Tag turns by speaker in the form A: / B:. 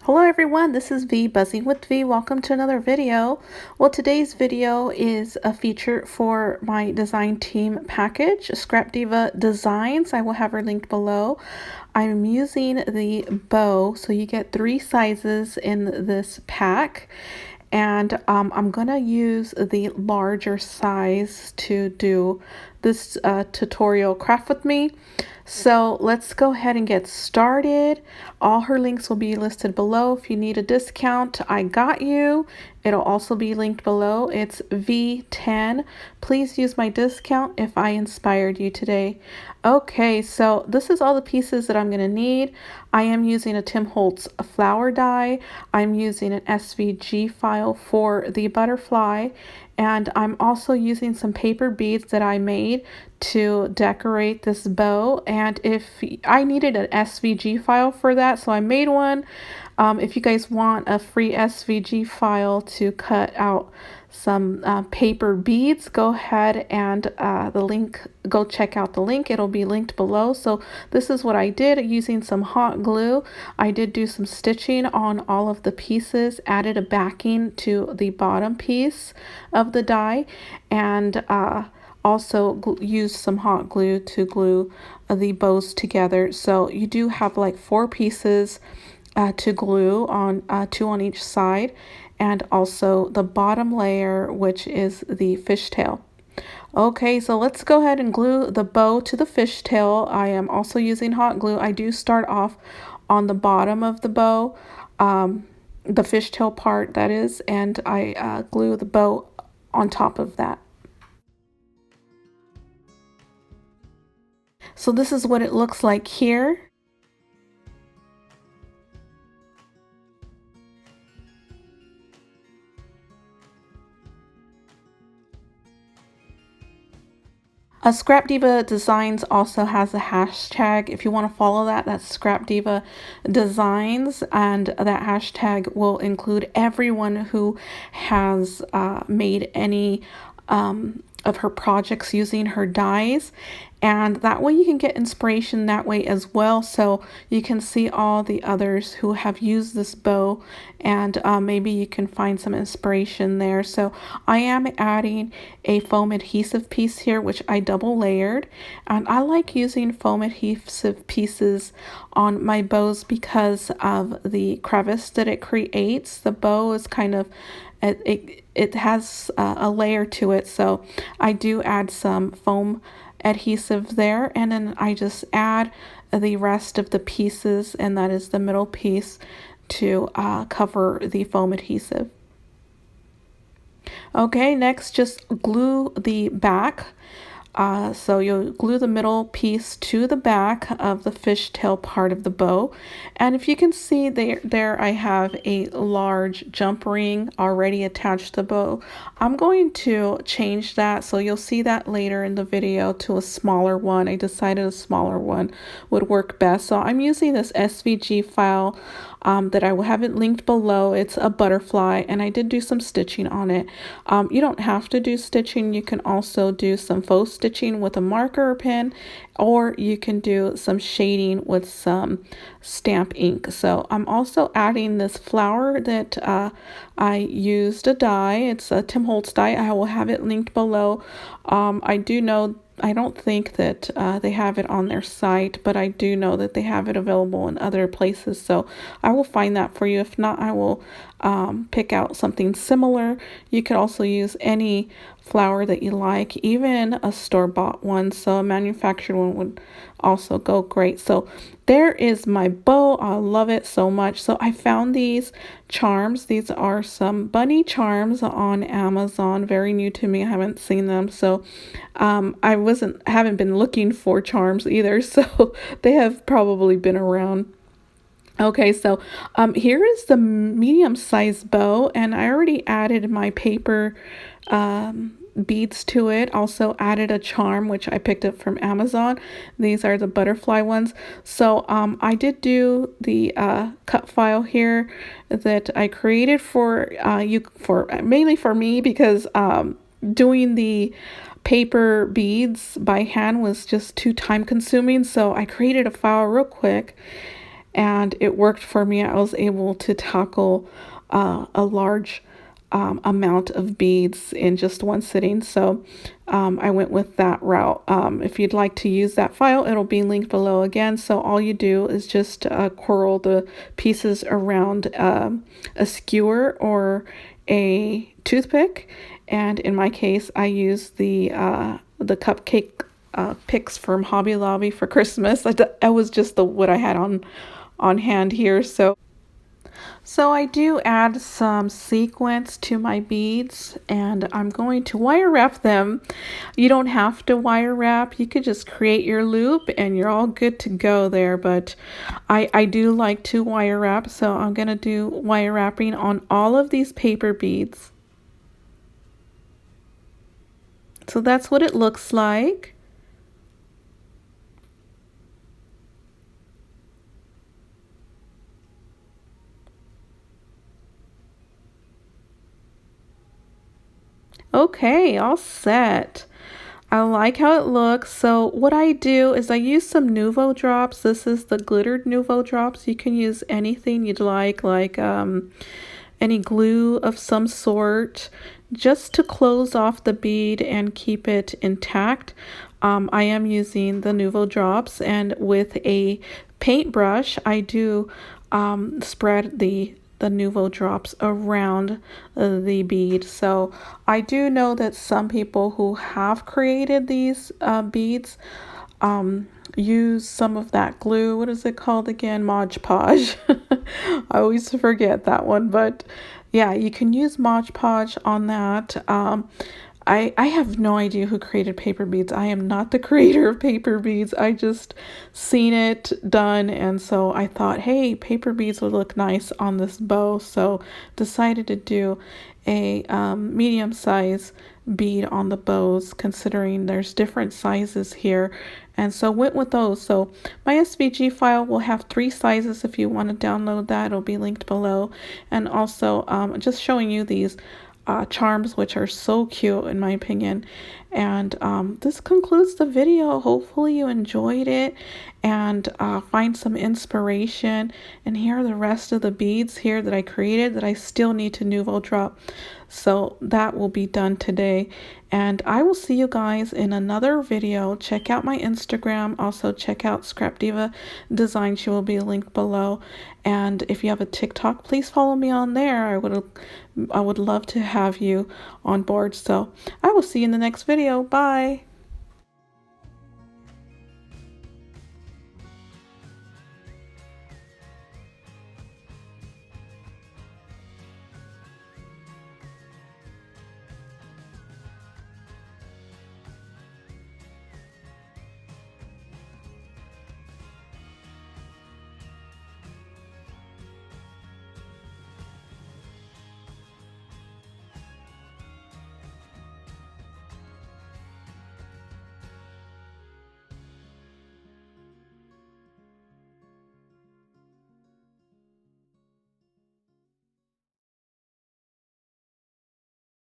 A: Hello everyone, this is V, Buzzing with V. Welcome to another video. Well, today's video is a feature for my design team package, Scrap Diva Designs. I will have her linked below. I'm using the bow, so you get 3 sizes in this pack. And I'm gonna use the larger size to do this tutorial craft with me. So let's go ahead and get started. All her links will be listed below. If you need a discount, I got you. It'll also be linked below. It's V10. Please use my discount if I inspired you today. Okay, so this is all the pieces that I'm going to need. I am using a Tim Holtz flower die. I'm using an SVG file for the butterfly. And I'm also using some paper beads that I made to decorate this bow. And if I needed an SVG file for that, so I made one. If you guys want a free SVG file to cut out some paper beads, go ahead and go check out the link. It'll be linked below. So this is what I did using some hot glue. I did do some stitching on all of the pieces, added a backing to the bottom piece of the die, and also used some hot glue to glue the bows together. So you do have like 4 pieces to glue on, 2 on each side, and also the bottom layer, which is the fishtail. Okay, so let's go ahead and glue the bow to the fishtail. I am also using hot glue. I do start off on the bottom of the bow, the fishtail part that is, and I glue the bow on top of that. So this is what it looks like here. Scrap Diva Designs also has a hashtag. If you want to follow that, that's Scrap Diva Designs, and that hashtag will include everyone who has made any of her projects using her dies, and that way you can get inspiration that way as well. So you can see all the others who have used this bow, and maybe you can find some inspiration there. So I am adding a foam adhesive piece here, which I double layered, and I like using foam adhesive pieces on my bows because of the crevice that it creates. The bow is kind of it has a layer to it, so I do add some foam adhesive there, and then I just add the rest of the pieces, and that is the middle piece, to cover the foam adhesive. Okay, next just glue the back. So you'll glue the middle piece to the back of the fishtail part of the bow. And if you can see there I have a large jump ring already attached to the bow. I'm going to change that, so you'll see that later in the video, to a smaller one. I decided a smaller one would work best. So I'm using this SVG file that I will have it linked below. It's a butterfly, and I did do some stitching on it. You don't have to do stitching. You can also do some faux stitching with a marker or pen, or you can do some shading with some stamp ink. So I'm also adding this flower that I used a die. It's a Tim Holtz die. I will have it linked below. I don't think that they have it on their site, but I do know that they have it available in other places. So I will find that for you. If not, I will pick out something similar. You could also use any flower that you like, even a store-bought one. So a manufactured one would also go great. So there is my bow. I love it so much. So I found these charms. These are some bunny charms on Amazon. Very new to me. I haven't seen them. So I haven't been looking for charms either. So they have probably been around. Okay, so here is the medium-sized bow, and I already added my paper beads to it. Also added a charm, which I picked up from Amazon. These are the butterfly ones. So I did do the cut file here that I created for mainly for me, because doing the paper beads by hand was just too time consuming. So I created a file real quick, and it worked for me. I was able to tackle a large amount of beads in just one sitting. So I went with that route. If you'd like to use that file, it'll be linked below again. So all you do is just curl the pieces around a skewer or a toothpick. And in my case, I use the cupcake picks from Hobby Lobby for Christmas. That was just what I had on hand here. So I do add some sequins to my beads, and I'm going to wire wrap them. You don't have to wire wrap. You could just create your loop and you're all good to go there. But I do like to wire wrap, so I'm going to do wire wrapping on all of these paper beads. So that's what it looks like. Okay, all set. I like how it looks. So what I do is I use some Nuvo drops. This is the glittered Nuvo drops. You can use anything you'd like any glue of some sort, just to close off the bead and keep it intact. I am using the Nuvo drops, and with a paintbrush, I do spread the Nuvo drops around the bead. So I do know that some people who have created these beads use some of that glue. What is it called again? Mod Podge. I always forget that one, but yeah, you can use Mod Podge on that. I have no idea who created paper beads. I am not the creator of paper beads. I just seen it done, and so I thought, hey, paper beads would look nice on this bow. So decided to do a medium size bead on the bows, considering there's different sizes here, and so went with those. So my SVG file will have 3 sizes. If you want to download that, it'll be linked below. And also just showing you these charms, which are so cute in my opinion. And this concludes the video. Hopefully you enjoyed it and find some inspiration. And here are the rest of the beads here that I created that I still need to Nuvo drop. So that will be done today. And I will see you guys in another video. Check out my Instagram. Also check out Scrap Diva Design. She will be linked below. And if you have a TikTok, please follow me on there. I would love to have you on board. So I will see you in the next video. Bye.